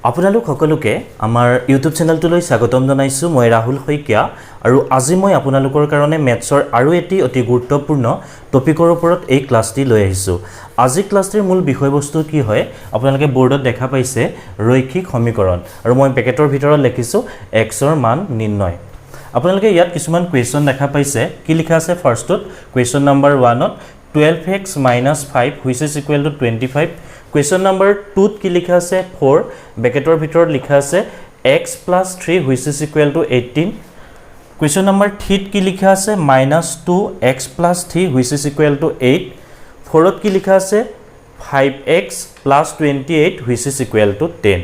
আপোনালোক সকলোকে আমাৰ ইউটিউব চেনেলটোলৈ স্বাগতম জনাইছোঁ। মই ৰাহুল শইকীয়া আৰু আজি মই আপোনালোকৰ কাৰণে মেথছৰ আৰু এটি অতি গুৰুত্বপূৰ্ণ টপিকৰ ওপৰত এই ক্লাছটি লৈ আহিছোঁ। আজি ক্লাছটিৰ মূল বিষয়বস্তু কি হয় আপোনালোকে বৰ্ডত দেখা পাইছে ৰৈখিক সমীকৰণ আৰু মই পেকেটৰ ভিতৰত লিখিছোঁ xৰ মান নিৰ্ণয়। আপোনালোকে ইয়াত কিছুমান কুৱেশ্যন দেখা পাইছে। কি লিখা আছে ফাৰ্ষ্টত question number 1ত 12x - 5 which is equal to 25। Question number 2 কি লিখা আছে 4 ব্ৰেকেটৰ ভিতৰত লিখা আছে x + 3 which is equal to 18। Question number 3 কি লিখা আছে -2x + 3 which is equal to 8। 4ত কি লিখা আছে 5x + 28 which is equal to 10।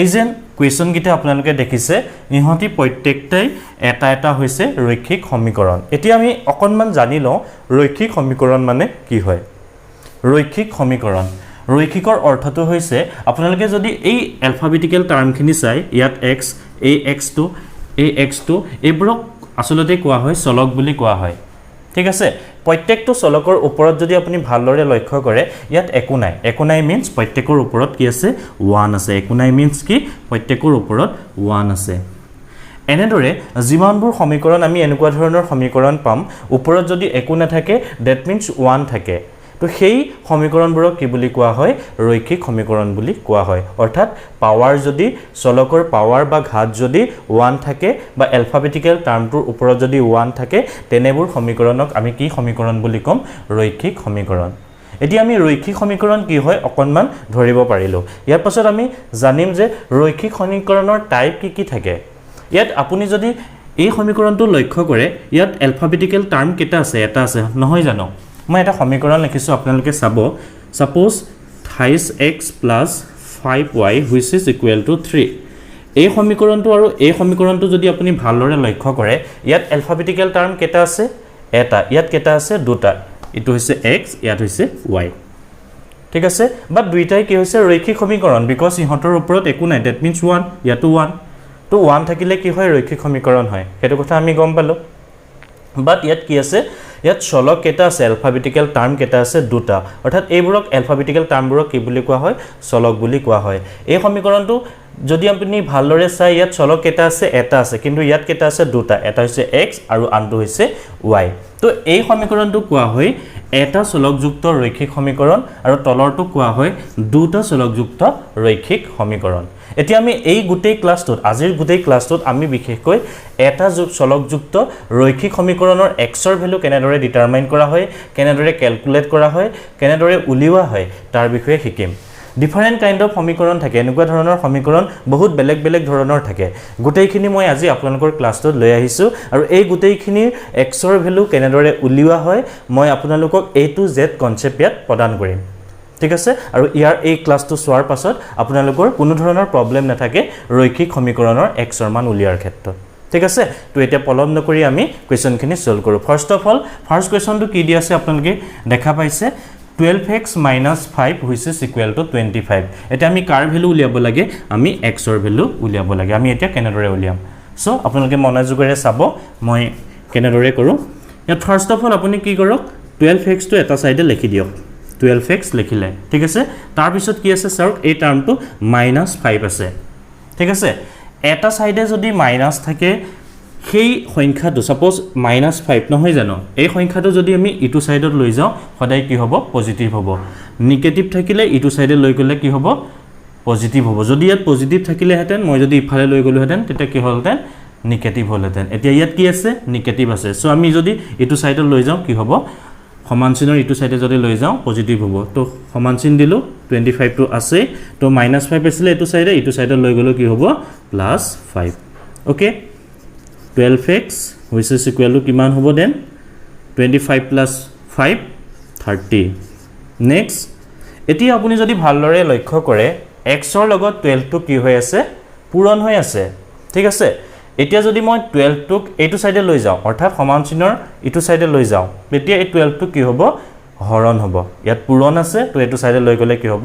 এই যেন কুৱেশ্যন গিটা আপোনালোকে দেখিছে ইহঁতি প্ৰত্যেকটাই এটা এটা হৈছে ৰৈখিক সমীকৰণ। এতিয়া আমি অকনমান জানি লওঁ ৰৈখিক সমীকৰণ মানে কি হয়। ৰৈখিক সমীকৰণ ৰৈখিকৰ অৰ্থটো হৈছে আপোনালোকে যদি এই এলফাবেটিক্যাল টাৰ্মখিনি চাই ইয়াত x এই x2 এইবোৰক আসলতে কোৱা হয় চলক বুলি কোৱা হয়। ঠিক আছে, প্ৰত্যেকটো চলকৰ ওপৰত যদি আপুনি ভালদৰে লক্ষ্য কৰে ইয়াত একো নাই মিন্স প্ৰত্যেকৰ ওপৰত কি আছে 1 আছে। একো নাই মিন্স কি প্ৰত্যেকৰ ওপৰত 1 আছে। এনেদৰে যিমানবোৰ সমীকৰণ আমি এনেকুৱা ধৰণৰ সমীকৰণ পাম ওপৰত যদি একো নাথাকে দ্যাট মিন্স 1 থাকে। তো সেই সমীকৰণবোৰক কি বুলি কোৱা হয় ৰৈখিক সমীকৰণ বুলি কোৱা হয়। অৰ্থাৎ পাৱাৰ যদি চলকৰ পাৱাৰ বা ঘাত যদি 1 থাকে বা এলফাবেটিক্যাল টাৰ্মটোৰ ওপৰত যদি 1 থাকে তেনেবোৰ সমীকৰণক আমি কি সমীকৰণ বুলি ক'ম ৰৈখিক সমীকৰণ। এতিয়া আমি ৰৈখিক সমীকৰণ কি হয় অকনমান ধৰিব পাৰিলোঁ। ইয়াৰ পাছত আমি জানিম যে ৰৈখিক সমীকৰণৰ টাইপ কি থাকে। ইয়াত আপুনি যদি এই সমীকৰণটো লক্ষ্য কৰে ইয়াত এলফাবেটিক্যাল টাৰ্ম কেইটা আছে এটা আছে নহয় জানো। মই এটা সমীকৰণ লিখিছোঁ আপোনালোকে চাব suppose 28x + 5y which is equal to 3। এই সমীকৰণটো আৰু এই সমীকৰণটো যদি আপুনি ভালদৰে লক্ষ্য কৰে ইয়াত এলফাবেটিক্যাল টাৰ্ম কেইটা আছে এটা, ইয়াত কেইটা আছে দুটা, ইটো হৈছে x ইয়াত হৈছে y। ঠিক আছে, বাট দুইটাই কি হৈছে ৰৈখিক সমীকৰণ বিকজ ইহঁতৰ ওপৰত একো নাই দ্যাট মিন্স 1 ইয়াতো 1। তো 1 থাকিলে কি হয় ৰৈখিক সমীকৰণ হয় সেইটো কথা আমি গম পালোঁ। বাট ইয়াত কি আছে ইয়াত চলক কেইটা আছে এলফাবেটিক্যাল টাৰ্ম কেইটা আছে দুটা। অৰ্থাৎ এইবোৰক এলফাবেটিক্যাল টাৰ্মবোৰক কি বুলি কোৱা হয় চলক বুলি কোৱা হয়। এই সমীকৰণটো যদি আপুনি ভালদৰে চাই ইয়াত চলক কেইটা আছে এটা আছে কিন্তু ইয়াত কেইটা আছে দুটা, এটা হৈছে x আৰু আনটো হৈছে y। তো এই সমীকৰণটো কোৱা হয় এটা চলকযুক্ত ৰৈখিক সমীকৰণ আৰু তলৰটো কোৱা হয় দুটা চলকযুক্ত ৰৈখিক সমীকৰণ। এতিয়া আমি এই গোটেই ক্লাছটোত আজিৰ গোটেই ক্লাছটোত আমি বিশেষকৈ এটা চলকযুক্ত ৰৈখিক সমীকৰণৰ xৰ ভ্যালু কেনেদৰে ডিটাৰমাইন কৰা হয়, কেনেদৰে ক্যালকুলেট কৰা হয়, কেনেদৰে উলিওৱা হয় তাৰ বিষয়ে শিকিম। ডিফাৰেন্ট কাইন্ড অফ সমীকৰণ থাকে, এনেকুৱা ধৰণৰ সমীকৰণ বহুত বেলেগ বেলেগ ধৰণৰ থাকে। গোটেইখিনি মই আজি আপোনালোকৰ ক্লাছটোত লৈ আহিছোঁ আৰু এই গোটেইখিনিৰ xৰ ভ্যালু কেনেদৰে উলিওৱা হয় মই আপোনালোকক A to Z কনসেপ্ট ইয়াত প্ৰদান কৰিম। ঠিক আছে, আৰু ইয়াৰ এই ক্লাছটো চোৱাৰ পাছত আপোনালোকৰ কোনো ধৰণৰ প্ৰবলেম নাথাকে ৰৈখিক সমীকৰণৰ xৰ মান উলিওৱাৰ ক্ষেত্ৰত। ঠিক আছে, তো এতিয়া পলম নকৰি আমি কুৱেশ্যনখিনি সলভ কৰোঁ। ফাৰ্স্ট অফ অল ফাৰ্স্ট কুৱেশ্যনটো কি দি আছে আপোনালোকে দেখা পাইছে 12x - 5 which is equal to 25। এটা আমি কাৰ ভ্যালু উলিয়াব লাগে আমি xৰ ভ্যালু উলিয়াব লাগে। আমি এতিয়া কেনেদৰে উলিয়াম সো আপোনালোকে মনোযোগেৰে চাব মই কেনেদৰে কৰোঁ। ইয়াত ফাৰ্স্ট অফ অল আপুনি কি কৰক 12x টো এটা সাইডে লিখি দিয়ক 12x লিখিলে। ঠিক আছে, তাৰ পিছত কি আছে চাওক এই টাৰ্মটো -5 আছে। ঠিক আছে, এটা সাইডে যদি মাইনাস থাকে সেই সংখ্যাটো সাপোজ -5 নহয় জানো এই সংখ্যাটো যদি আমি ইটো সাইডত লৈ যাওঁ সদায় কি হ'ব পজিটিভ হ'ব। নিগেটিভ থাকিলে ইটো সাইডে লৈ গ'লে কি হ'ব পজিটিভ হ'ব। যদি ইয়াত পজিটিভ থাকিলে হেতেন মই যদি ইফালে লৈ গ'লো হেতেন তেতিয়া কি হ'লহেতেন নিগেটিভ হ'লহেতেন। এতিয়া ইয়াত কি আছে নিগেটিভ আছে। সো আমি যদি ইটো সাইডত লৈ যাওঁ কি হ'ব সমান চিনৰ ইটো সাইডে যদি লৈ যাওঁ পজিটিভ হ'ব। তো সমান চিন দিলো 25 টো আছে তো -5 আছিল ইটো সাইডে লৈ গ'লো কি হ'ব +5। Okay 12x which is equal to কিমান হ'ব দেন 25 + 5 30। নেক্সট এতিয়া আপুনি যদি ভালদৰে লক্ষ্য কৰে xৰ লগত 12 টো কি হৈ আছে পূৰণ হৈ আছে। ঠিক আছে, এতিয়া যদি মই 12 টোক এইটো সাইডে লৈ যাওঁ অৰ্থাৎ সমান চিনৰ ইটো সাইডে লৈ যাওঁ তেতিয়া এই 12 টো কি হ'ব হৰণ হ'ব। ইয়াত পূৰণ আছে তো এইটো সাইডে লৈ গ'লে কি হ'ব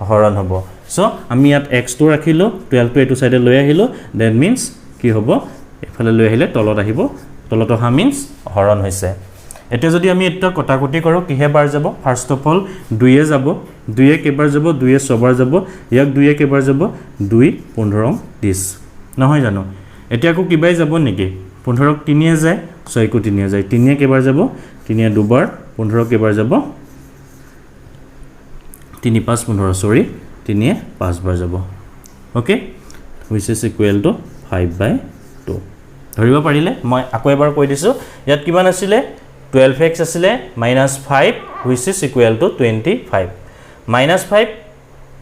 হৰণ হ'ব। সো আমি ইয়াত x টো ৰাখিলো 12 টো এইটো সাইডে লৈ আহিলো দেন মিন্স কি হ'ব এফালে লৈ আহিলে তলত আহিব, তলত অহা মিন্স হৰণ হৈছে। এতিয়া যদি আমি এটা কটাকটি কৰোঁ কিহে বাৰ যাব ফাৰ্ষ্ট অফ অল 2 এ যাব 2 এ কেবাৰ যাব 2 এ ছবাৰ যাব ইয়াক 2 এ কেবাৰ যাব 2 15 30 নহয় জানো এতিয়া আকৌ কিবাই যাব নেকি 15 ক 3 এ যায় 6 কো 3 এ যায় 3 এ কেবাৰ যাব 3 এ দুবাৰ 15 কেবাৰ যাব 3 5 15 সৰি 3 এ 5 বাৰ যাব okay which is equal to 5/2 ধৰিব পাৰিলে মই আকৌ এবাৰ কৈ দিছো ইয়াত কিমান আছিল 12x আছিল -5 which is equal to 25 -5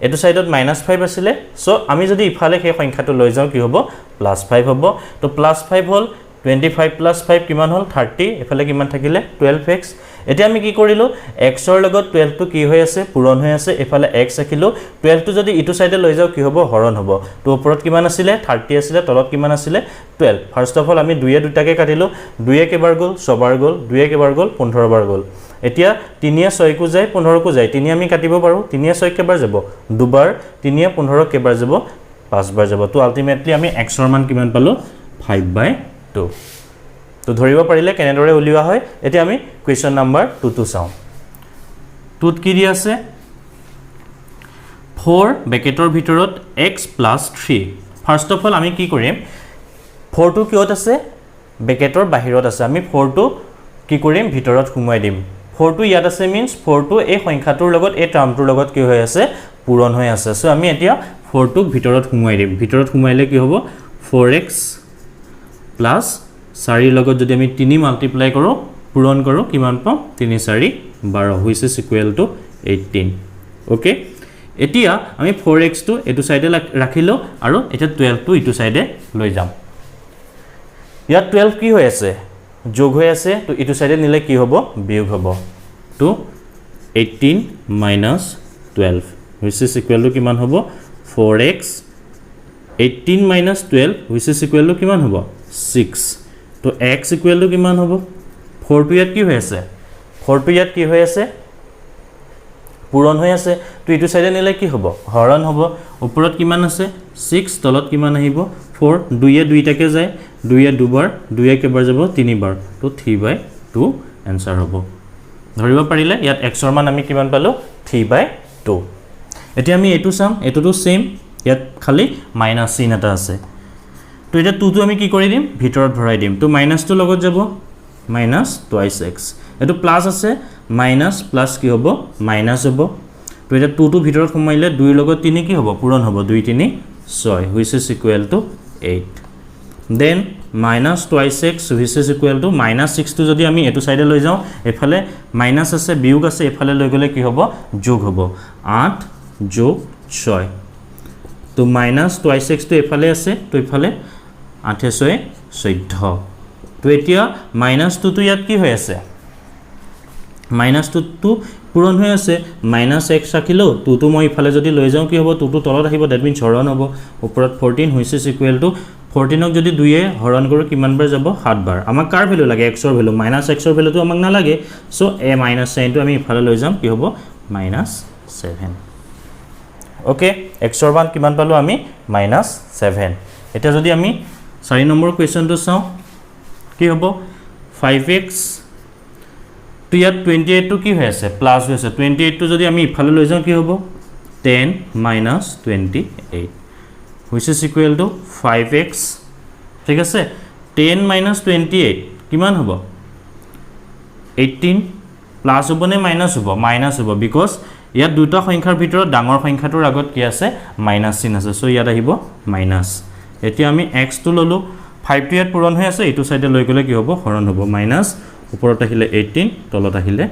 এটো সাইডত -5 আছিল সো আমি যদি ইফালে সেই সংখ্যাটো লৈ যাও কি হ'ব +5 হ'ব তো +5 হল 25 + 5 কিমান হল 30 এফালে কিমান থাকিলে 12x এতিয়া আমি কি কৰিলো x ৰ লগত 12 টো কি হৈ আছে পূৰণ হৈ আছে এফালে x ৰাখিলো 12 টো যদি ইটো সাইডে লৈ যাও কি হ'ব হৰণ হ'ব তো ওপৰত কিমান আছিল 30 আছিল তলত কিমান আছিল 12 ফাৰ্ষ্ট অফ অল আমি 2 এ দুটাকে কাটিলো 2 এ কেবাৰ গল ছবাৰ গল 2 এ কেবাৰ গল 15 বাৰ গল এতিয়া 3 এ 6 কো যায় 15 কো যায় 3 আমি কাটিব পাৰো 3 এ 6 কেবাৰ যাব দুবাৰ 3 এ 15 কেবাৰ যাব 5 বাৰ যাব তো আলটিমেটলি আমি x ৰ মান কিমান পালো 5/2 তো ধৰিব পাৰিলে কেনেদৰে উলিওৱা হয় এতিয়া আমি কোৱেশ্চন নাম্বাৰ 2 টো চাও 2 কি দি আছে 4 ব্ৰেকেটৰ ভিতৰত x + 3 ফাৰ্ষ্ট অফ অল আমি কি কৰিম 4 টো কিয়ত আছে ব্ৰেকেটৰ বাহিৰত আছে আমি 4 টো কি কৰিম ভিতৰত সুমাই দিম 4 টো ইয়াত আছে মিন্স 4 টো এই সংখ্যাটোৰ লগত এই টাৰ্মটোৰ লগত কি হৈ আছে পূৰণ হৈ আছে সো আমি এতিয়া 4 টো ভিতৰত সুমাই দিম ভিতৰত সুমাইলে কি হ'ব 4x প্লাস 4 লগত যদি আমি 3 মাল্টিপ্লাই কৰো পূৰণ কৰো কিমান পাম 3 4 12 which is equal to 18 okay এতিয়া আমি 4x টো এটো সাইডে ৰাখিলো আৰু এটা 12 টো ইটো সাইডে লৈ যাম ইয়াত 12 কি হৈ আছে যোগ হৈ আছে তো ইটো সাইডে নিলে কি হ'ব বিয়োগ হ'ব তো 18 - 12 which is equal to কিমান হ'ব 4x 18 - 12 which is equal to কিমান হ'ব 6 তো x equal to কিমান হ'ব 4 টো ইয়াত কি হৈ আছে 4 টো ইয়াত কি হৈ আছে পূৰণ হৈ আছে তো ইটো সাইডে নিলে কি হ'ব হৰণ হ'ব ওপৰত কিমান আছে 6 তলত কিমান আহিব 4 2 এ দুইটাকে যায় 2 এ দুবাৰ 2 এ কেবাৰ যাব 3 বাৰ তো 3/2 आंसर হ'ব ধৰিব পাৰিলে ইয়াত x ৰ মান আমি কিমান পালো 3/2 এতিয়া আমি এটো চাম এটোটো সেম ইয়াত খালি মাইনাস চিন এটা আছে তো এটা 2 টো আমি কি কৰি দিম ভিতৰত ভৰাই দিম তো মাইনাস টো লগত যাব মাইনাস টুৱাইস x এটো প্লাস আছে মাইনাস প্লাস কি হ'ব মাইনাস হ'ব তো এটা 2 টো ভিতৰত কমাইলে 2 ৰ লগত 3 কি হ'ব পূৰণ হ'ব 2 3 6 which is equal to 8 then minus twice x which is equal to minus 6 টো যদি আমি এটো সাইডে লৈ যাও এফালে মাইনাস আছে বিয়োগ আছে এফালে লৈ গলে কি হ'ব যোগ হ'ব 8 যোগ 6 তো minus twice x টো এফালে আছে তো এফালে 8 6 14 তো এতিয়া minus 2 টো ইয়াত কি হৈ আছে minus 2 টো পূৰণ হৈ আছে minus x ৰাখিলো 2 টো মই ইফালে যদি লৈ যাও কি হ'ব 2 টো তলত আহিব দ্যাট মিন্স হৰণ হ'ব ওপৰত 14 which is equal to 14 ক যদি 2 এ হৰণ কৰো কিমান বাৰ যাব 7 বাৰ আমাক কাৰ ভ্যালু লাগে x ৰ ভ্যালু মাইনাস x ৰ ভ্যালুটো আমাক না লাগে সো a মাইনাস সাইনটো আমি ইফালে লৈ যাম কি হ'ব -7 ওকে x ৰ মান কিমান পালো আমি -7 এটা যদি আমি 4 নম্বৰ কোৱেশ্চনটো চাও কি হ'ব 5x তো ইয়াত 28 টো কি হৈ আছে প্লাস হৈ আছে 28 টো যদি আমি ইফালে লৈ যাও কি হ'ব 10 - 28 which is equal to 5x ঠিক আছে 10 - 28 কিমান হ'ব 18 প্লাস হ'ব নে মাইনাস হ'ব মাইনাস হ'ব বিকজ ইয়াত দুটা সংখ্যাৰ ভিতৰত ডাঙৰ সংখ্যাটোৰ আগত কি আছে মাইনাস চিন আছে সো ইয়াত আহিব মাইনাস এতিয়া আমি x টো ললো 5 টো ইয়াত পূৰণ হৈ আছে এটো সাইডে লৈ গলে কি হ'ব হৰণ হ'ব মাইনাস ওপৰত আহিলে 18 তলত আহিলে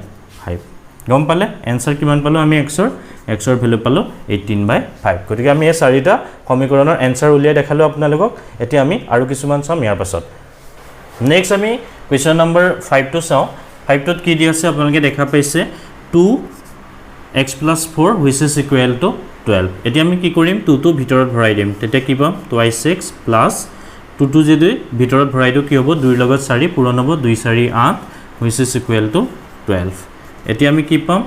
5 গম পালে आंसर কিমান পালো আমি x ৰ ভ্যালু পালো 18/5 গতিকে আমি এই চাৰিটা সমীকৰণৰ आंसर উলিয়াই দেখালো আপোনালোকক এতিয়া আমি আৰু কিছুমান চাম ইয়াৰ পাছত নেক্সট আমি কোৱেশ্চন নম্বৰ 5 টো চাও 5 টোত কি দি আছে আপোনালোকে দেখা পাইছে 2x + 4 which is equal to 12 এতিয়া আমি কি কৰিম 2 টো ভিতৰত ভৰাই দিম তেতিয়া কি পাম twice x plus 2 টো যদি ভিতৰত ভৰাই দিও কি হ'ব 2 ৰ লগত 4 পূৰণ হ'ব 2 4 8 which is equal to 12 এতিয়া আমি কি পাম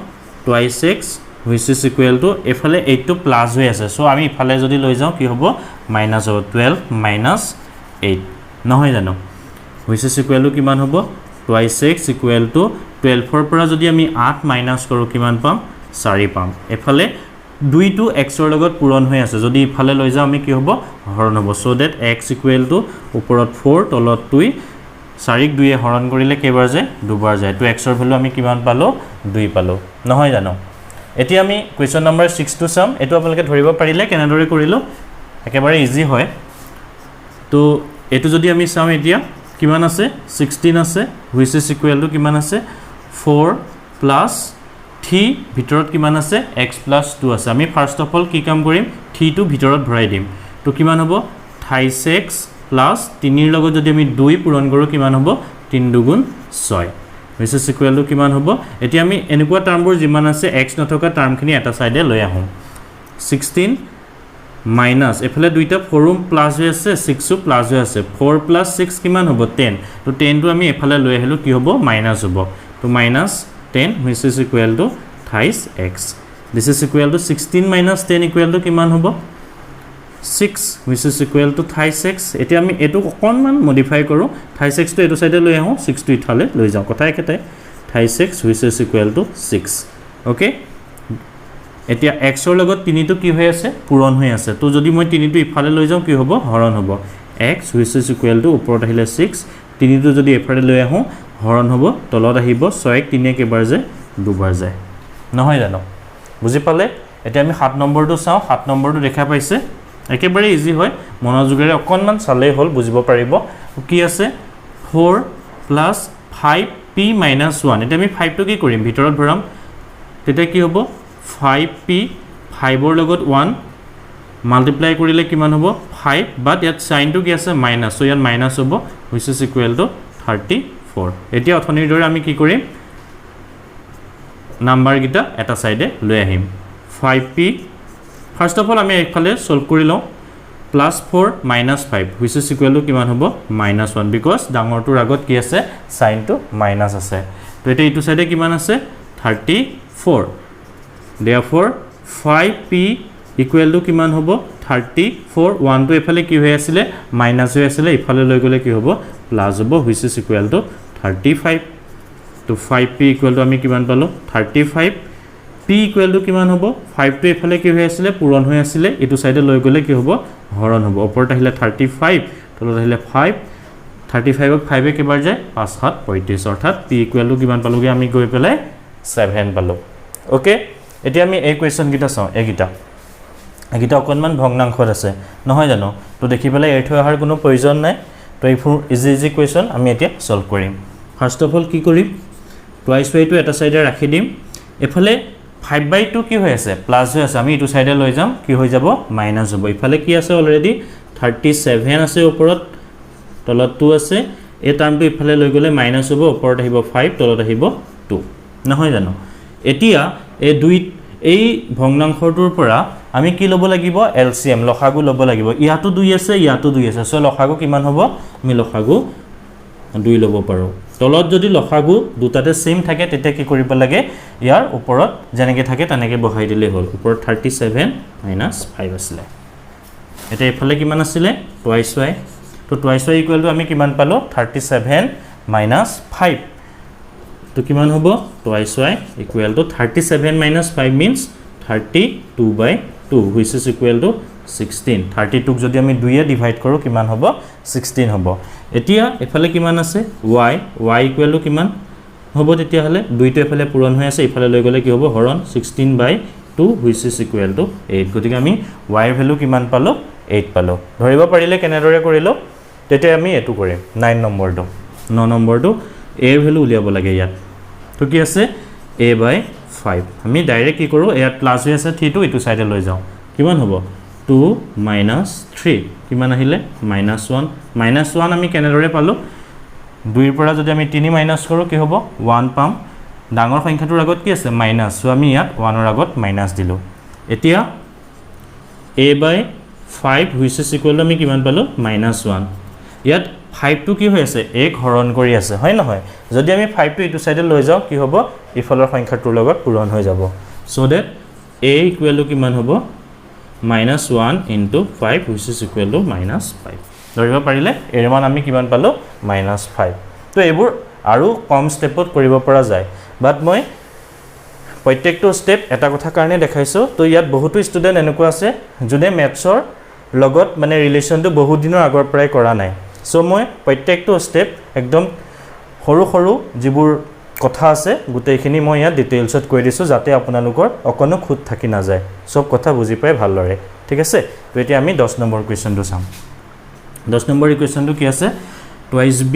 twice x which is equal to এফালে 8 টো প্লাস হৈ আছে সো আমি ইফালে যদি লৈ যাও কি হ'ব মাইনাস হ'ব 12 - 8 নহয় জানো which is equal to কিমান হ'ব টুৱাইছ এক্স ইকুৱেল টু 12ৰ পৰা যদি আমি 8 মাইনাছ কৰোঁ কিমান পাম 4 পাম এফালে 2টো এক্সৰ লগত পূৰণ হৈ আছে যদি ইফালে লৈ যাওঁ আমি কি হ'ব হৰণ হ'ব so that x equal to ওপৰত 4 তলত 2 4ক 2এ হৰণ কৰিলে কেইবাৰ যায় দুবাৰ যায় তো এক্সৰ ভ্যালু আমি কিমান পালো 2 পালো নহয় জানো এতিয়া আমি কোৱেশ্চন নম্বৰ 6 টো চাম এটো আপোনালোকে ধৰিব পাৰিলে কেনেদৰে কৰিলো একেবাৰে ইজি হয় তো এটো যদি আমি চাম এতিয়া কিমান আছে 16 আছে হুইচ ইজ ইকুৱেল টু কিমান আছে 4 প্লাস 3 ভিতৰত কিমান আছে x প্লাস 2 আছে আমি ফাৰ্স্ট অফ অল কি কাম কৰিম 3 টো ভিতৰত ভৰাই দিম তো কিমান হ'ব 28x প্লাস 3 ৰ লগত যদি আমি 2 পূৰণ কৰো কিমান হ'ব 3 দুগুণ 6 হুইচ ইজ ইকুৱেল টু কিমান হ'ব এতিয়া আমি এনেকুৱা টাৰ্মবোৰ যিমান আছে x নথকা টাৰ্মখিনি এটা সাইডে লৈ আহোঁ 16 মাইনাস এফালে দুইটা 4 প্লাস হৈ আছে 6 প্লাস হৈ আছে 4 প্লাস 6 কিমান হ'ব 10 তো 10 টো আমি এফালে লৈ আহিলো কি হ'ব মাইনাস হ'ব তো minus 10 which is equal to 28x this is equal to 16 minus 10 equal to কিমান হ'ব 6 which is equal to 28x এতিয়া আমি এটো অকনমান মডিফাই কৰো 28x টো এটো সাইডে লৈ আহো 6 টো ইফালে লৈ যাও কথা একেটাই 28x which is equal to 6 okay এতিয়া x ৰ লগত 3 টো কি হৈ আছে পূৰণ হৈ আছে তো যদি মই 3 টো ইফালে লৈ যাও কি হ'ব হৰণ হ'ব x which is equal to ওপৰত আহিলে 6 3 টো যদি ইফালে লৈ আহো হৰণ হ'ব তলত আহিব 6 ক 3 কেবাৰ যায় দুবাৰ যায় নহয় জানো বুজি পালে এতিয়া আমি 7 নম্বৰটো চাও 7 নম্বৰটো দেখা পাইছে একেবাৰে ইজি হয় মনোযোগেৰে অকনমান চালে হল বুজিব পাৰিব কি আছে 4 প্লাস 5p minus 1 এটা আমি 5 টো কি কৰিম ভিতৰত ভৰাম তেতিয়া কি হ'ব 5p 5 ৰ লগত 1 মাল্টিপ্লাই কৰিলে কিমান হ'ব 5 বাট ইয়াত সাইনটো কি আছে মাইনাস সো ইয়াত মাইনাস হ'ব which is equal to 34 এতিয়া অথনিৰ দৰে আমি কি কৰিম নাম্বাৰ গিটা এটা সাইডে লৈ আহিম 5p ফাৰ্স্ট অফ অল আমি একফালে সলভ কৰি লওঁ +4 -5 which is equal to কিমান হ'ব -1 because ডাঙৰটোৰ আগত কি আছে সাইনটো মাইনাস আছে তো এটা ইটো সাইডে কিমান আছে 34 therefore 5p equal to কিমান হ'ব 34 1 টো এফালে কি হৈ আছিল মাইনাস হৈ আছিল ইফালে লৈ গলে কি হ'ব প্লাস হ'ব which is equal to 35 তো 5p equal to আমি কিমান পালো 35 p equal to কিমান হ'ব 5 টো এফালে কি হৈ আছিল পূৰণ হৈ আছিল ইটো সাইডে লৈ গলে কি হ'ব হৰণ হ'ব ওপৰত আহিলে 35 তলত আহিলে 5 35 ক 5 এ কেবাৰ যায় 5 7 35 অৰ্থাৎ p equal to কিমান পালোগে আমি গৈ পেলাই 7 পালো ওকে এতিয়া আমি এই কোৱেশ্চন গিটা চাও এগিটা অকনমান ভগ্নাংশত আছে নহয় জানো তো দেখি পেলাই এৰি থৈ অহাৰ কোনো প্ৰয়োজন নাই তো এই ইজি কোৱেশ্চন আমি এতিয়া সলভ কৰিম ফাৰ্স্ট অফ অল কি কৰিম টুৱাইছ y টো এটা সাইডে ৰাখি দিম এফালে 5/2 কি হৈ আছে প্লাস হৈ আছে আমি ইটো সাইডে লৈ যাম কি হৈ যাব মাইনাস হ'ব ইফালে কি আছে অলৰেডি 37 আছে ওপৰত তলত 2 আছে এই টাৰ্মটো ইফালে লৈ গলে মাইনাস হ'ব ওপৰত আহিব 5 তলত আহিব 2 নহয় জানো এতিয়া এই ভগ্নাংশটোৰ পৰা আমি কি লব লাগিব এলসিএম লসাগু লব লাগিব ইয়াতো 2 আছে ইয়াতো 2 আছে সো লসাগু কিমান হ'ব আমি লসাগু 2 লব পাৰো তলত যদি লসাগু দুটাতে সেম থাকে তেতিয়া কি কৰিব লাগে ইয়াৰ ওপৰত যেনেকে থাকে তেনেকে বহাই দিলে হল ওপৰত 37 - 5 আছিল এটা ইফালে কিমান আছিল টুৱাইছ y তো টুৱাইছ y ইকুৱেল টু আমি কিমান পালো 37 - 5 তো কিমান হ'ব twice y equal to 37 - 5 means 32/2 which is equal to 16 32 ক যদি আমি 2 এ ডিভাইড কৰো কিমান হ'ব 16 হ'ব এতিয়া এফালে কিমান আছে y ইকুৱেল টু কিমান হ'ব তেতিয়া হলে 2 টো এফালে পূৰণ হৈ আছে ইফালে লৈ গলে কি হ'ব হৰণ 16/2 which is equal to 8 গতিকে আমি y এর ভ্যালু কিমান পালো 8 পালো ধৰিব পাৰিলে কেনেদৰে কৰিলো তেতিয়া আমি এটো কৰিম 9 নম্বৰটো 9 নম্বৰটো a এর ভ্যালু উলিয়াব লাগে ইয়াত তো কি আছে a/5 আমি ডাইৰেক্ট কি কৰো এয়াত প্লাস হৈ আছে 3 টো ইটো সাইডে লৈ যাও কিমান হ'ব 2 - 3 কিমান আহিলে -1 -1 আমি কেনেদৰে পালো 2 ৰ পৰা যদি আমি 3 মাইনাস কৰো কি হ'ব 1 পাম ডাঙৰ সংখ্যাটোৰ আগত কি আছে মাইনাস সো আমি ইয়াত 1 ৰ আগত মাইনাস দিলো এতিয়া a/5 which is equal to আমি কিমান পালো -1 ইয়াত 5 টো কি হৈ আছে 1 হৰণ কৰি আছে হয় নহয় যদি আমি 5 টো ইটো সাইডে লৈ যাও কি হ'ব ইফালৰ সংখ্যাটোৰ লগত পূৰণ হৈ যাব so that a equal to কিমান হ'ব -1 into 5 which is equal to -5 ধৰিব পাৰিলে এৰ মান আমি কিমান পালো -5 তো এইবোৰ আৰু কম ষ্টেপত কৰিব পৰা যায় বাট মই প্ৰত্যেকটো ষ্টেপ এটা কথা কাৰণে দেখাইছো তো ইয়াত বহুতো ষ্টুডেন্ট এনেকুৱা আছে যোনে মেথছৰ লগত মানে ৰিলেচনটো বহুত দিনৰ আগৰ পৰাই কৰা নাই সো মই প্ৰত্যেকটো ষ্টেপ একদম সৰু সৰু যিবোৰ কথা আছে গোটেইখিনি মই ইয়াত ডিটেইলছত কৈ দিছো যাতে আপোনালোকৰ অকনো খুত থাকি না যায় সব কথা বুজি পাই ভালদৰে ঠিক আছে তো এতিয়া আমি 10 নম্বৰ কোৱেশ্চনটো চাম 10 নম্বৰ ইকুৱেশ্যনটো কি আছে টুৱাইস b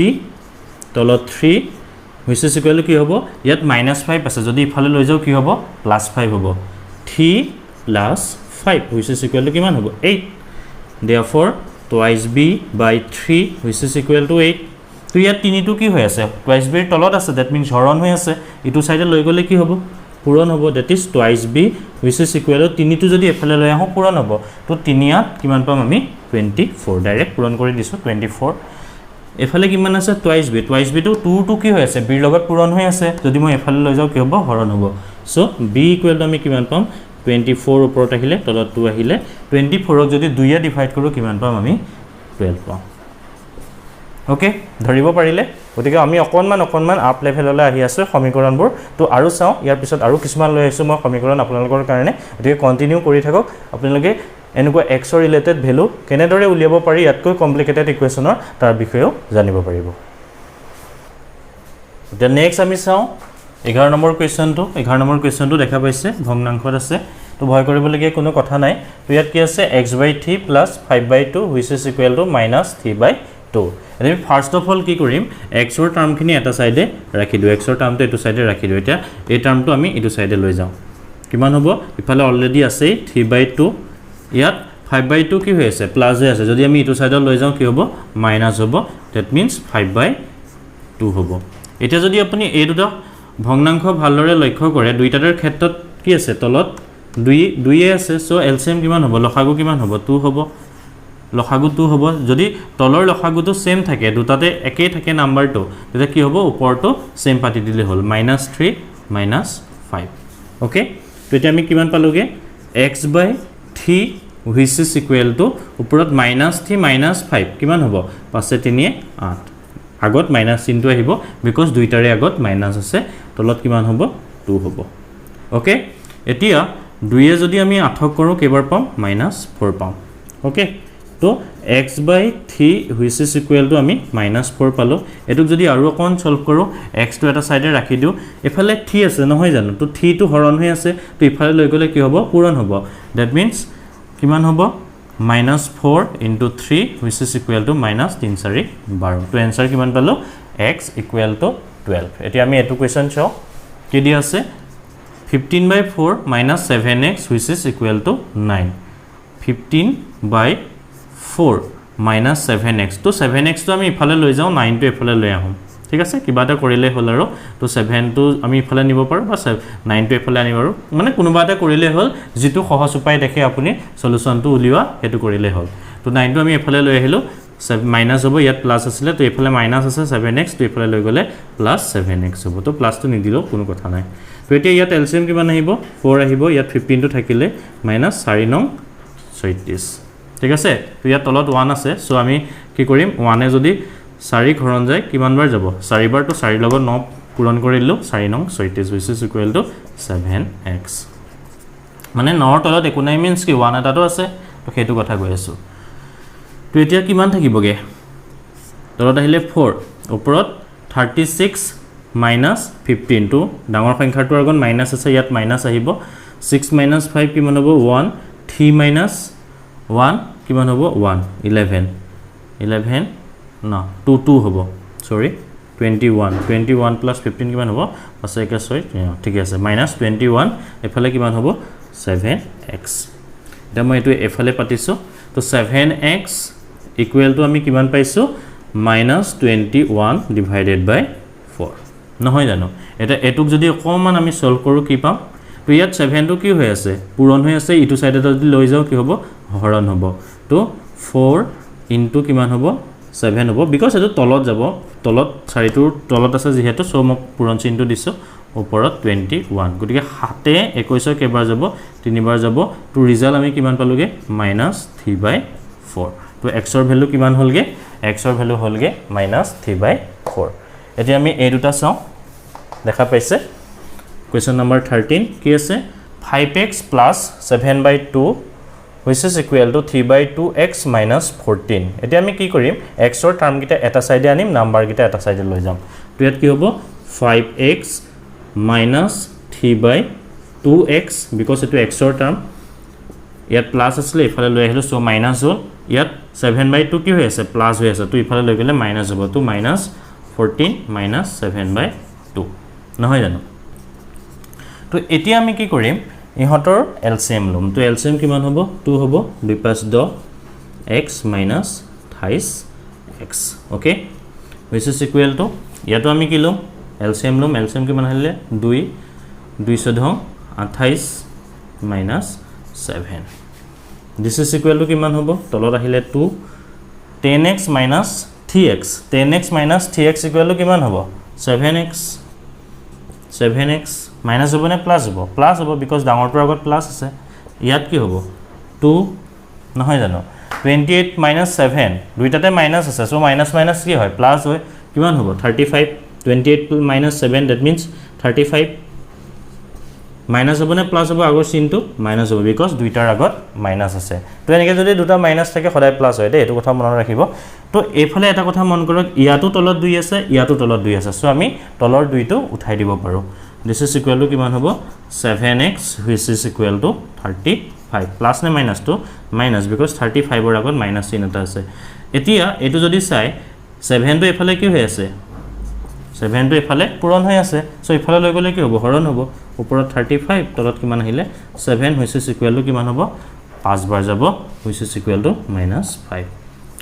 তলত 3 which is equal to কি হ'ব ইয়াত -5 আছে যদি ইফালে লৈ যাও কি হ'ব +5 হ'ব 3 + 5 which is equal to কিমান হ'ব 8 therefore twice b by 3 which is equal to 8 তো ইয়াত তিনিটো কি হৈ আছে twice b ৰ তলত আছে that means হৰণ হৈ আছে ইটো সাইডে লৈ গলে কি হ'ব পূৰণ হ'ব that is twice b which is equal to তিনিটো যদি এফালে লৈ আহো পূৰণ হ'ব তো তিনিয়াত কিমান পাম আমি 24 ডাইৰেক্ট পূৰণ কৰি দিছো 24 এফালে কিমান আছে twice b to 2 কি হৈ আছে b ৰ লগত পূৰণ হৈ আছে যদি মই এফালে লৈ যাও কি হ'ব হৰণ হ'ব সো b ইকুৱেল টু আমি কিমান পাম 24 ওপৰত আহিলে তলত 2 আহিলে 24 ক যদি 2 এ ডিভাইড কৰো কিমান পাম আমি 12 পাম ওকে ধৰিব পাৰিলে গতিকে আমি অকনমান আপ লেভেললৈ আহি আছে সমীকৰণবোৰ তো আৰু চাও ইয়াৰ পিছত আৰু কিছুমান লৈ আহিছো মই সমীকৰণ আপোনালোকৰ কাৰণে গতিকে কন্টিনিউ কৰি থাকক আপোনালোকে এনেকুৱা x ৰ ৰিলেটেড ভ্যালু কেনেদৰে উলিয়াব পাৰি ইয়াতকৈ কমপ্লিকেটেড ইকুৱেশ্যনৰ তাৰ বিষয়েও জানিব পাৰিব দ নেক্সট আমি চাও 11 নম্বৰ কুৱেশ্যনটো দেখা পাইছে ভগ্নাংশত আছে তো ভয় কৰিবলগীয়া কোনো কথা নাই তো ইয়াত কি আছে x/3 + 5/2 which is equal to -3/2 আমি ফার্স্ট অফ অল কি কৰিম x ৰ টাৰ্মখিনি এটা সাইডে ৰাখি দিও x ৰ টাৰ্মটো এটো সাইডে ৰাখি দিও এটা এই টাৰ্মটো আমি এটো সাইডে লৈ যাও কিমান হ'ব ইফালে অলৰেডি আছে 3/2 ইয়াত 5/2 কি হৈ আছে প্লাস হৈ আছে যদি আমি এটো সাইডে লৈ যাও কি হ'ব মাইনাস হ'ব that means 5/2 হ'ব এটা যদি আপুনি এই দুটা ভগ্নাংশ ভালদৰে লক্ষ্য কৰে দুইটাৰ ক্ষেত্ৰত কি আছে তলত 2 আছে সো এলসিএম কিমান হ'ব লসাগু কিমান হ'ব 2 হ'ব লসাগু 2 হ'ব যদি তলৰ লসাগুটো সেম থাকে দুটাতে একেই থাকে নাম্বাৰটো তেতিয়া কি হ'ব ওপৰটো সেম পাতি দিলে হ'ল -3 -5 ওকে তো এতিয়া আমি কিমান পালোগে x/3 which is equal to ওপৰত -3 -5 কিমান হ'ব 5 3 8 আগত মাইনাস চিনটো আহিব বিকজ দুইটাৰে আগত মাইনাস আছে তলত কিমান হ'ব 2 হ'ব ওকে এতিয়া 2 এ যদি আমি 8 কৰো কেবাৰ পাম -4 পাম ওকে তো x/3 which is equal to আমি -4 পালো এটুক যদি আৰু অকন সলভ কৰো x টো এটা সাইডে ৰাখি দিও এফালে 3 আছে নহয় জানো তো 3 টো হৰণ হৈ আছে তো ইফালে লৈ গলে কি হ'ব পূৰণ হ'ব that means কিমান হ'ব -4 into 3 which is equal to -3 4 12 তো आंसर কিমান পালো x equal to 12 এতিয়া আমি এটো কোৱেশ্চন চাও কি দি আছে 15/4 -7x which is equal to 9 15/4 -7x তো 7x তো আমি ইফালে লৈ যাও 9 টো ইফালে লৈ আহম ঠিক আছে কিবা এটা কৰিলে হল আৰু তো 7 টো আমি ইফালে নিব পাৰো বা 9 টো ইফালে আনিব পাৰো মানে কোনোবা এটা কৰিলে হল যেটো সহজ উপায় দেখে আপুনি সলিউশনটো উলিওৱা হেতু কৰিলে হল তো 9 টো আমি ইফালে লৈ আহিলো মাইনাস হ'ব ইয়াত প্লাস আছিল তো ইফালে মাইনাস আছে 7x তো ইফালে লৈ গলে +7x হ'ব তো প্লাস টো নিদিলো কোনো কথা নাই তো এতিয়া ইয়াত এলসিএম কিমান আহিব 4 আহিব ইয়াত 15 টো থাকিলে -4 নং 36 ঠিক আছে তো ইয়াত তলত 1 আছে সো আমি কি কৰিম 1 এ যদি 4 ঘৰণ যায় কিমান বাৰ যাব 4 বাৰ তো 4 লগত 9 পূৰণ কৰিলো 4 নং 36 which is equal to 7x মানে 9 ৰ তলত একো নাই মিন্স কি 1 এটাটো আছে তো হেতু কথা কৈ আছো তো এতিয়া কিমান থাকিবগে তলত আহিলে 4 ওপৰত 36 -15 তো ডাঙৰ সংখ্যাটোৰ আগত মাইনাস আছে ইয়াত মাইনাস আহিব 6 - 5 কিমান হ'ব 1 3 - 1 কিমান হ'ব 1 11 না 2 হ'ব সৰি 21 + 15 কিমান হ'ব আছে 6 ঠিক আছে -21 এফালে কিমান হ'ব 7x এটা মই এটো এফালে পাতিছো তো 7x ইকুৱেল টু আমি কিমান পাইছো -21 ডিভাইডেড বাই 4 নহয় জানো এটা এটুক যদি অকমান আমি সলভ কৰো কি পাম তো ইয়াত 7 টো কি হৈ আছে পূৰণ হৈ আছে ইটো সাইডে যদি লৈ যাও কি হ'ব হৰণ হ'ব তো 4 ইনটু কিমান হ'ব 7 হ'ব বিকজ এটো তলত যাব তলত 4 টোৰ তলত আছে যেহেতু সো মই পূৰণ চিহ্নটো দিছো ওপৰত 21 গতিকে হাতে 21 কেবাৰ যাব তিনিবাৰ যাব তো ৰিজাল্ট আমি কিমান পালোগে -3/4 তো x ৰ ভ্যালু কিমান হলগে x ৰ ভ্যালু হলগে -3/4 এতিয়া আমি এই দুটা চাওঁ দেখা পাইছে question number 13 কি আছে 5x plus 7/2 which is equal to 3/2x minus 14 এতিয়া আমি কি কৰিম x ৰ টাৰ্ম গিটা এটা সাইডে আনিম নাম্বাৰ গিটা এটা সাইডে লৈ যাম তো ইয়াত কি হ'ব 5x minus 3/2x because এটো x ৰ টাৰ্ম ইয়াত প্লাস আছিল ইফালে লৈ আহিলো সো মাইনাস হ'ল ইয়াত 7/2 কি হৈ আছে প্লাস হৈ আছে তো ইফালে লৈ গলে মাইনাস হ'ব তো minus 14 minus 7/2 নহয় জানো তো এতিয়া আমি কি কৰিম ইহতৰ এলসিএম লম তো এলসিএম কিমান হ'ব 2 হ'ব 2 5 10 x minus 28x okay which is equal to ইয়াতো আমি কি লম এলসিএম কিমান হলে 2 210 28 minus 7 this is equal to কিমান হ'ব তলত আহিলে 2 10x minus 3x 10x minus 3x equal to কিমান হ'ব 7x minus হ'ব নে প্লাস হ'ব because ডাঙৰটোৰ আগত প্লাস আছে ইয়াত কি হ'ব 2 নহয় জানো 28 minus 7 দুইটাতে মাইনাস আছে সো মাইনাস মাইনাস কি হয় প্লাস হয় কিমান হ'ব 35 28 minus 7 that means 35 মাইনাস হ'ব নে প্লাস হ'ব আগৰ চিনটো মাইনাস হ'ব because দুইটাৰ আগত মাইনাস আছে তো এনেকে যদি দুটা মাইনাস থাকে সদায় প্লাস হয় দে এটো কথা মনত ৰাখিব তো এইফালে এটা কথা মন কৰক ইয়াটো তলত 2 আছে ইয়াটো তলত 2 আছে সো আমি তলৰ 2 টো উঠাই দিব পাৰো this is equal to কিমান হ'ব 7x which is equal to 35 plus নে মাইনাস তো মাইনাস because 35 ৰ আগত মাইনাস চিন এটা আছে এতিয়া এটো যদি চাই 7 টো এফালে কি হৈ আছে 7 টো এফালে পূৰণ হৈ আছে সো ইফালে লৈ গলে কি হ'ব হৰণ হ'ব ওপৰত 35 তলত কিমান আহিলে 7 which is equal to কিমান হ'ব 5 বাৰ যাব which is equal to -5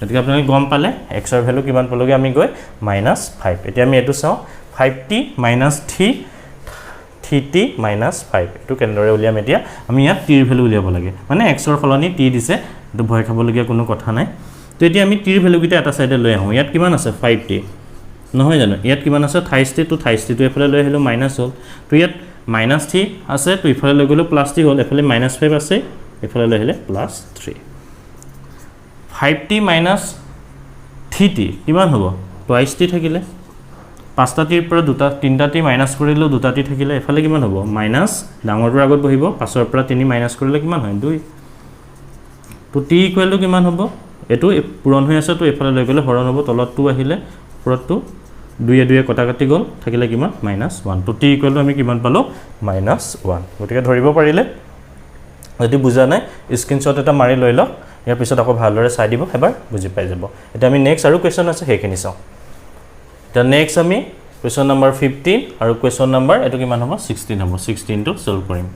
এতিকে আপোনালোকে গম পালে x ৰ ভ্যালু কিমান পালোগে আমি গৈ -5 এতিয়া আমি এটো চাও 5t - 3t - 5 এটো কেনেদৰে উলিয়াম এতিয়া আমি ইয়াত t ৰ ভ্যালু উলিয়াব লাগে মানে x ৰ ফলনি t দিছে এটো ভয় খাবলগীয়া কোনো কথা নাই তো এতিয়া আমি t ৰ ভ্যালু কিটা এটা সাইডে লৈ আহো ইয়াত কিমান আছে 5t নহয় জানো ইয়াত কিমান আছে 28t তো 28t তো এফালে লৈ আহিলো মাইনাস হ'ল তো ইয়াত -3 আছে তো ইফালে লৈ গলো +t হ'ল এফালে -5 আছে এফালে লৈ আহিলে +3 5t - 3t কিমান হ'ব 2t থাকিলে 5টা টিৰ পৰা দুটা 3টা টি মাইনাস কৰিলো 2টা টি থাকিলে এফালে কিমান হ'ব মাইনাস ডাঙৰটোৰ আগত বহিব 5ৰ পৰা 3 মাইনাস কৰিলে কিমান হয় 2 তো t ইকুৱেল টু কিমান হ'ব এটো পূৰণ হৈ আছে তো এফালে লৈ গলে হৰণ হ'ব তলত 2 আহিলে ওপৰত 2 2 2 কটা কাটি গল থাকিলে কিমান -1 তো t ইকুৱেল টু আমি কিমান পালো -1 গতিকে ধৰিব পাৰিলে যদি বুজা নাই স্ক্ৰিনশ্বট এটা মাৰি লৈ লওক ইয়াৰ পিছত আকৌ ভালদৰে চাই দিব এবাৰ বুজি পাই যাব এটা আমি নেক্সট আৰু কোৱেশ্চন আছে হেখিনি চাও The next আমি question number 15 আৰু question number এটো কিমান হ'ব 16 হ'ব 16 টো সলভ কৰিম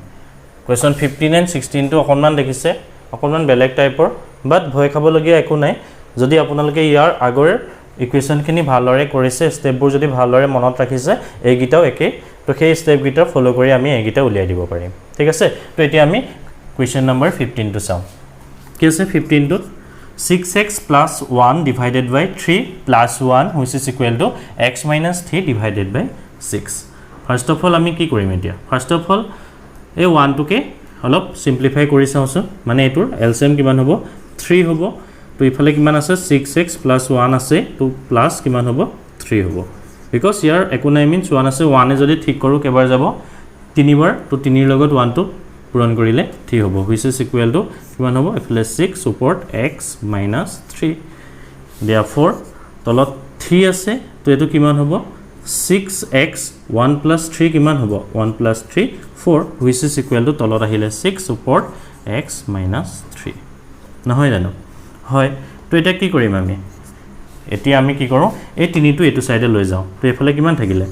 question 15 and 16 টো অকনমান দেখিছে অকনমান বেলেগ টাইপৰ বাট ভয় খাবলগীয়া একো নাই যদি আপোনালোকে ইয়াৰ আগৰ ইকুৱেচন খিনি ভালদৰে কৰিছে স্টেপবোৰ যদি ভালদৰে মনত ৰাখিছে এই গিটাও একে তো সেই স্টেপ গিটা ফলো কৰি আমি এই গিটা উলিয়াই দিব পাৰিম ঠিক আছে তো এতিয়া আমি question number 15 টো চাও কি আছে 15 টো 6x plus 1 divided by 3 plus 1 which is equal to x minus 3 divided by 6 first of all আমি কি কৰিম এতিয়া first of all এই 1 টোকে অলপ সিম্পলিফাই কৰি চাওছো মানে এটোৰ এলসিএম কিমান হ'ব 3 হ'ব তো ইফালে কিমান আছে 6x plus 1 আছে তো প্লাস কিমান হ'ব 3 হ'ব because ইয়াৰ একো নাই মিন্স 1 আছে 1 এ যদি ঠিক কৰো কেবাৰ যাব 3 বাৰ তো 3 ৰ লগত 1 টো পূৰণ কৰিলে ঠিক হ'ব which is equal to কিমান হ'ব এফালে 6 ওপৰত x - 3 therefore তলত 3 আছে তো এটো কিমান হ'ব 6x 1 + 3 কিমান হ'ব 1 + 3 4 which is equal to তলত আহিলে 6 ওপৰত x - 3 নহয় জানো হয় তো এটা কি কৰিম আমি এতিয়া আমি কি কৰো এই 3 টো এটো সাইডে লৈ যাও তো এফালে কিমান থাকিলে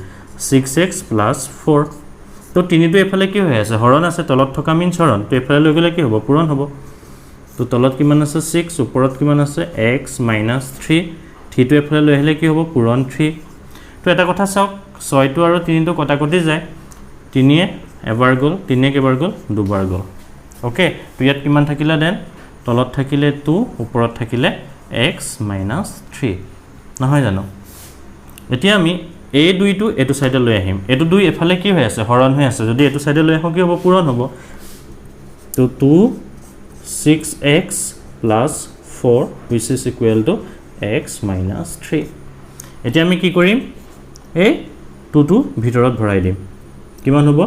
6x + 4 তো 3 টো এফালে কি হৈ আছে হৰণ আছে তলত থকা মিন হৰণ তো এফালে লৈ গলে কি হ'ব পূৰণ হ'ব তো তলত কিমান আছে 6 ওপৰত কিমান আছে x - 3 3 টো এফালে লৈ আহিলে কি হ'ব পূৰণ 3 তো এটা কথা চাওক 6 টো আৰু 3 টো কটাকটি যায় 3 এ এবাৰ গল 3 এ কেবাৰ গল দুবাৰ গল ওকে তো ইয়াত কিমান থাকিলে দেন তলত থাকিলে 2 ওপৰত থাকিলে x - 3 নহয় জানো এতিয়া আমি এই 2 টো এটো সাইডে লৈ আহিম এটো 2 এফালে কি হৈ আছে হৰণ হৈ আছে যদি এটো সাইডে লৈ আহো কি হ'ব পূৰণ হ'ব তো 2 6x plus 4 which is equal to x minus 3 এতিয়া আমি কি কৰিম এই 2 টো ভিতৰত ভৰাই দিম কিমান হ'ব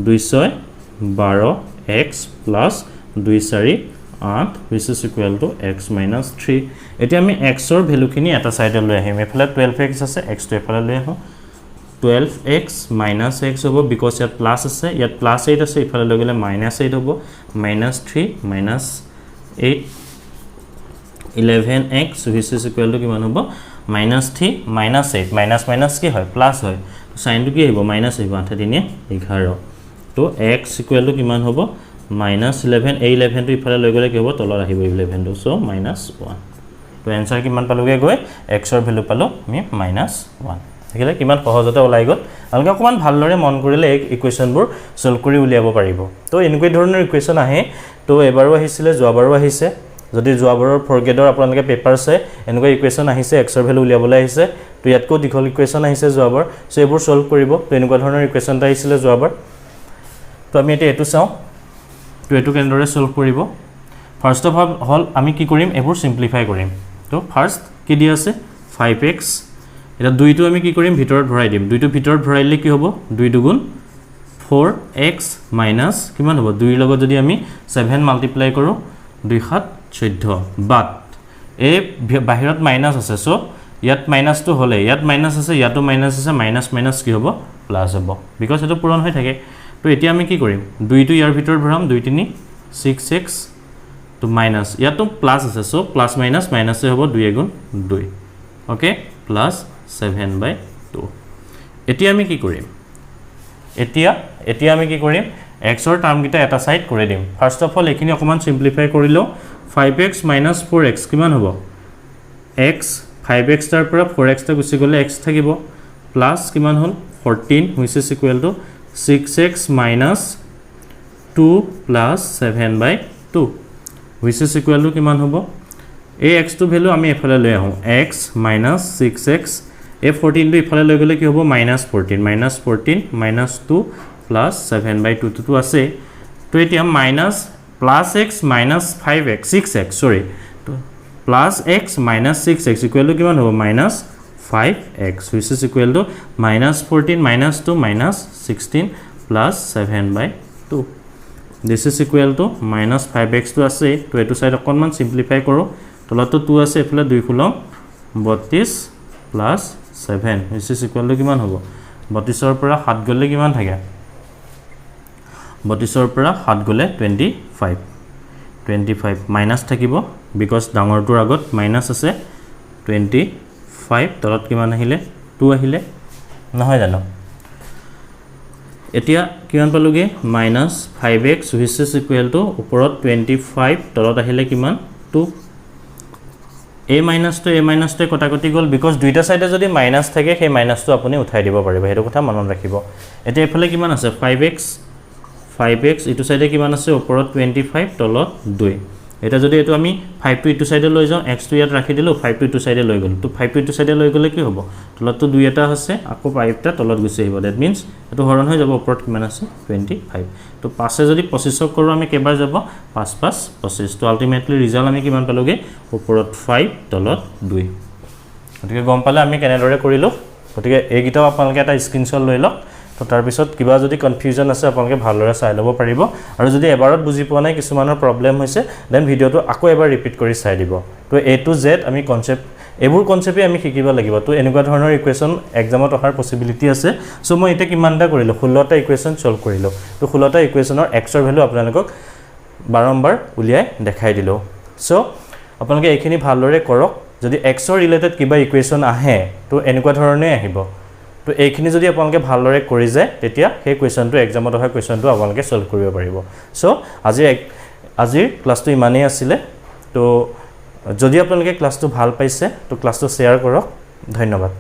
2 6 12 x plus 2 4 8 which is equal to x minus 3 এতিয়া আমি x ৰ ভ্যালুখিনি এটা সাইডে লৈ আহিম এফালে 12x আছে x টো এফালে লৈ আহো 12x minus x হ'ব because ইয়াত প্লাস আছে ইয়াত প্লাস 8 আছে ইফালে লৈ গলে minus 8 হ'ব minus 3 minus 8 11x which is equal to কিমান হ'ব minus 3 minus 8 minus minus কি হয় প্লাস হয় তো সাইন টো কি আহিব minus আহিব 8 3 11 তো x equal to কিমান হ'ব minus 11 এই 11 টো ইফালে লৈ গলে কি হ'ব তলত আহিব 11 টো সো minus 1 তো आंसर কিমান পালোগে গৈ x ৰ ভ্যালু পালো আমি minus 1 দেখিলে কিমান সহজতে ওলাই গল আলগা অকমান ভালদৰে মন কৰিলে এই ইকুৱেচনবোৰ সলভ কৰি উলিয়াব পাৰিব তো এনেকৈ ধৰণৰ ইকুৱেচন আহে তো এবাৰো আহিছিলে যোৱাবাৰো আহিছে যদি যোৱাবাৰৰ ফৰ গ্ৰেডৰ আপোনালোকে পেপাৰ চাই এনেকৈ ইকুৱেচন আহিছে x ৰ ভ্যালু উলিয়াবলৈ আহিছে তো ইয়াতকৈ দীঘল ইকুৱেচন আহিছে যোৱাবাৰ সো এবোৰ সলভ কৰিব তো এনেকুৱা ধৰণৰ ইকুৱেচন এটা আহিছিলে যোৱাবাৰ তো আমি এটা এটো চাও তো এটো কেনেদৰে সলভ কৰিব ফাৰ্স্ট অফ অল আমি কি কৰিম এবোৰ সিম্পলিফাই কৰিম তো ফাৰ্স্ট কি দি আছে 5x এটা 2 টো আমি কি কৰিম ভিতৰত ভৰাই দিম 2 টো ভিতৰত ভৰাইলে কি হ'ব 2 দুগুণ 4x মাইনাস কিমান হ'ব 2 ৰ লগত যদি আমি 7 মাল্টিপ্লাই কৰো 2 7 14 বাট এই বাহিৰত মাইনাস আছে সো ইয়াত মাইনাস টো হলে ইয়াত মাইনাস আছে ইয়াতো মাইনাস আছে মাইনাস মাইনাস কি হ'ব প্লাস হ'ব বিকজ এটো পূৰণ হৈ থাকে তো এতিয়া আমি কি কৰিম 2 টো ইয়াৰ ভিতৰত ভৰাম 2 3 6x তো মাইনাস ইয়াতো প্লাস আছে সো প্লাস মাইনাস মাইনাসে হ'ব 2 গুণ 2 ওকে প্লাস 7/2 এতিয়া আমি কি কৰিম এতিয়া আমি কি কৰিম x ৰ টাৰ্ম গিটা এটা সাইড কৰি দিম ফাৰ্স্ট অফ অল এখিনি অকমান সিম্পলিফাই কৰিলো 5x - 4x কিমান হ'ব x 5x তাৰ পৰা 4x টা গুছি গলে x থাকিব প্লাস কিমান হল 14 which is equal to 6x - 2 plus 7/2 which is equal to কিমান হ'ব এই x টো ভ্যালু আমি এফালে লৈ আহো x - 6x এই 14 টো ইফালে লৈ গলে কি হ'ব -14 - 2 plus 7/2 টো আছে তো এতিয়া minus plus x minus 5x 6x sorry তো plus x minus 6x equal to কিমান হ'ব minus 5x which is equal to -14 - 2 -16 plus 7/2 this is equal to -5x to আছে তো এটো সাইড অকনমান সিম্পলিফাই কৰো তলতো 2 আছে এফালে 2 খুলম 32 plus 7 which is equal to কিমান হ'ব 32 ৰ পৰা 7 গলে কিমান থাকে 32 ৰ পৰা 7 গলে 25 মাইনাস থাকিব বিকজ ডাঙৰটোৰ আগত মাইনাস আছে 25 তলত কিমান আহিলে 2 আহিলে নহয় জানো এতিয়া কিমান পালোগে -5x which is equal to ওপৰত 25 তলত আহিলে কিমান 2 a minus to কটাকটি গল বিকজ দুইটা সাইডে যদি মাইনাস থাকে সেই মাইনাসটো আপুনি উঠাই দিব পাৰিব হেতু কথা মনত ৰাখিব এতিয়া এফালে কিমান আছে 5x ইটো সাইডে কিমান আছে ওপৰত 25 তলত 2 এটা যদি এটো আমি 5 টো ইটো সাইডে লৈ যাও x টো ইয়াত ৰাখি দিলো 5 টো ইটো সাইডে লৈ গল তো 5 টো ইটো সাইডে লৈ গলে কি হ'ব তলত তো 2 এটা আছে আকৌ 5 টা তলত গুছি আহিব দ্যাট মিন্স এটো হৰণ হৈ যাব ওপৰত কিমান আছে 25 তো 5 এ যদি 25 কৰো আমি কেবাৰ যাব 5 5 25 তো আলটিমেটলি ৰিজাল্ট আমি কিমান পালোগে ওপৰত 5 তলত 2 গতিকে গম পালে আমি কেনেদৰে কৰিলো গতিকে এই গিটাও আপোনালোকে এটা স্ক্ৰিনশ্বট লৈ লওক তো তাৰ পিছত কিবা যদি কনফিউজন আছে আপোনালোকে ভালদৰে চাই ল'ব পাৰিব আৰু যদি এবাৰত বুজি পোৱা নাই কিছুমানৰ প্ৰবলেম হৈছে দেন ভিডিওটো আকৌ এবাৰ ৰিপিট কৰি চাই দিব তো A to Z আমি কনসেপ্ট এবোৰ কনসেপ্টে আমি শিকিব লাগিব তো এনেকুৱা ধৰণৰ ইকুৱেচন এক্সামত অহাৰ পসিবিলিটি আছে সো মই এটা কিমানটা কৰিলো 16টা ইকুৱেচন সলভ কৰিলো তো 16টা ইকুৱেচনৰ x ৰ ভ্যালু আপোনালোকক বাৰম্বাৰ উলিয়াই দেখাই দিলো সো আপোনালোকে এইখিনি ভালদৰে কৰক যদি x ৰ ৰিলেটেড কিবা ইকুৱেচন আহে তো এনেকুৱা ধৰণে আহিব তো এইখিনি যদি আপোনালোকে ভালদৰে কৰি যায় তেতিয়া সেই কোৱেশ্চনটো এক্সামত অহা কোৱেশ্চনটো আপোনালোকে সলভ কৰিব পাৰিব সো আজিৰ ক্লাছটো ইমানেই আছিল তো যদি আপোনালোকে ক্লাছটো ভাল পাইছে তো ক্লাছটো শেয়াৰ কৰক ধন্যবাদ